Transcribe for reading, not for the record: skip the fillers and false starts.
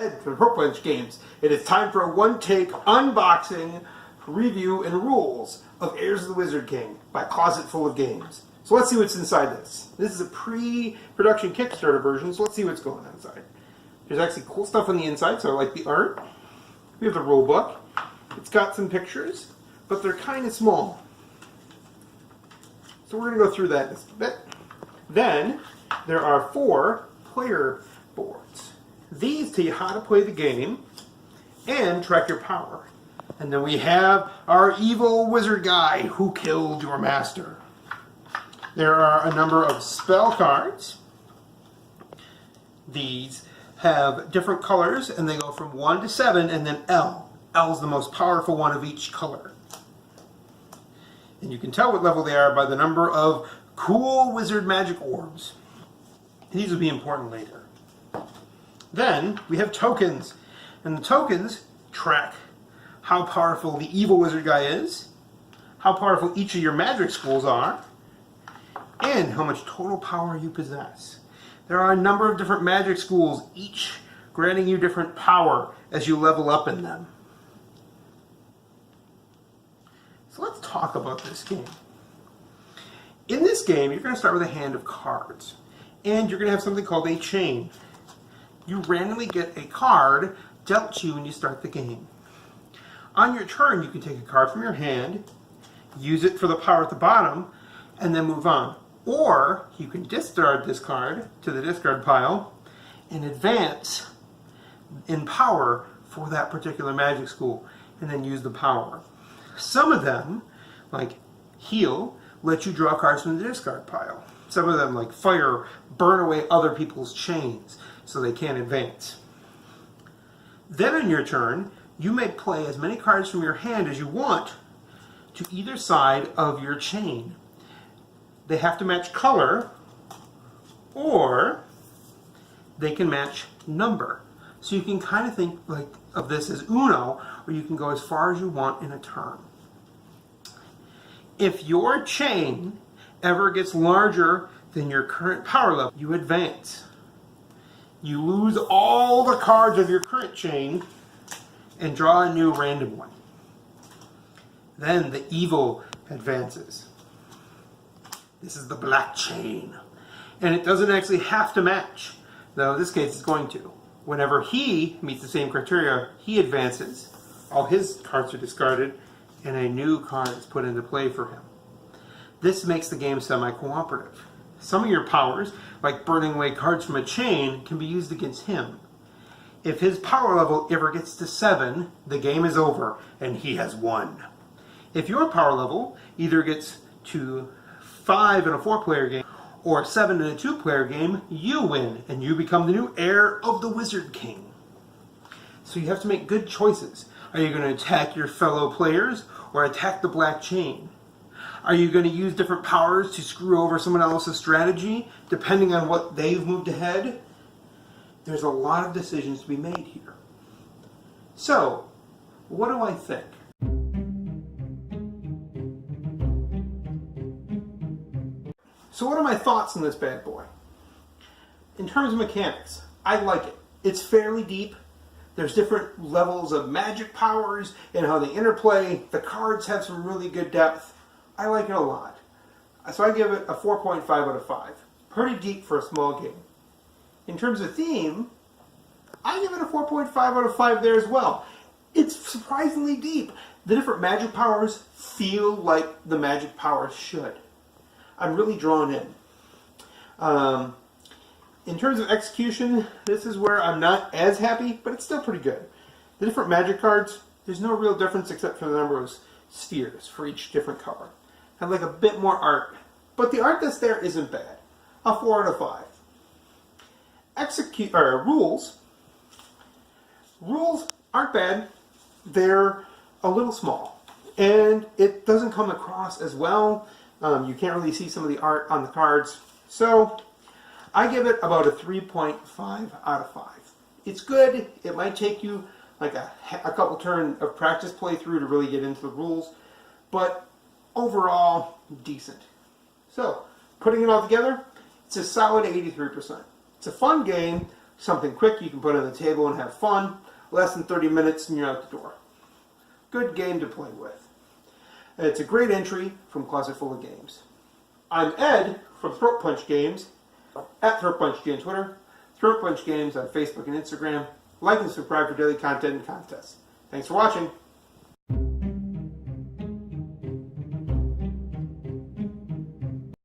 Ed from Workbench Games. It is time for a one-take unboxing, review, and rules of Heirs of the Wizard King by Closet Full of Games. So let's see what's inside this. This is a pre-production Kickstarter version, so let's see what's going on inside. There's actually cool stuff on the inside, so I like the art. We have the rule book. It's got some pictures, but they're kind of small. So we're going to go through that in a bit. Then, there are 4 player boards. These tell you how to play the game and track your power. And then we have our evil wizard guy who killed your master. There are a number of spell cards. These have different colors and they go from 1 to 7 and then L. L is the most powerful one of each color. And you can tell what level they are by the number of cool wizard magic orbs. These will be important later. Then we have tokens, and the tokens track how powerful the evil wizard guy is, how powerful each of your magic schools are, and how much total power you possess. There are a number of different magic schools, each granting you different power as you level up in them. So let's talk about this game. In this game, you're going to start with a hand of cards, and you're going to have something called a chain. You randomly get a card dealt to you when you start the game. On your turn, you can take a card from your hand, use it for the power at the bottom, and then move on. Or you can discard this card to the discard pile and advance in power for that particular magic school, and then use the power. Some of them, like Heal, let you draw cards from the discard pile. Some of them, like Fire, burn away other people's chains so they can't advance. Then on your turn, you may play as many cards from your hand as you want to either side of your chain. They have to match color, or they can match number. So you can kind of think like of this as Uno, where you can go as far as you want in a turn. If your chain ever gets larger than your current power level, you advance. You lose all the cards of your current chain and draw a new random one. Then the evil advances. This is the black chain. And it doesn't actually have to match, though in this case it's going to. Whenever he meets the same criteria, he advances. All his cards are discarded, and a new card is put into play for him. This makes the game semi-cooperative. Some of your powers, like burning away cards from a chain, can be used against him. If his power level ever gets to 7, the game is over, and he has won. If your power level either gets to 5 in a 4-player game, or 7 in a 2-player game, you win, and you become the new heir of the Wizard King. So you have to make good choices. Are you going to attack your fellow players, or attack the black chain? Are you going to use different powers to screw over someone else's strategy, depending on what they've moved ahead? There's a lot of decisions to be made here. So, what do I think? So what are my thoughts on this bad boy? In terms of mechanics, I like it. It's fairly deep. There's different levels of magic powers and how they interplay. The cards have some really good depth. I like it a lot. So I give it a 4.5 out of 5. Pretty deep for a small game. In terms of theme, I give it a 4.5 out of 5 there as well. It's surprisingly deep. The different magic powers feel like the magic powers should. I'm really drawn in. In terms of execution, this is where I'm not as happy, but it's still pretty good. The different magic cards, there's no real difference except for the number of spheres for each different color. I'd like a bit more art, but the art that's there isn't bad. A 4 out of 5. Rules. Rules aren't bad. They're a little small, and it doesn't come across as well. You can't really see some of the art on the cards. So I give it about a 3.5 out of 5. It's good. It might take you like a couple turn of practice playthrough to really get into the rules, but overall, decent. So, putting it all together, it's a solid 83%. It's a fun game. Something quick you can put on the table and have fun. Less than 30 minutes and you're out the door. Good game to play with. It's a great entry from Closet Full of Games. I'm Ed from Throat Punch Games, at Throat Punch G on Twitter, Throat Punch Games on Facebook and Instagram. Like and subscribe for daily content and contests. Thanks for watching.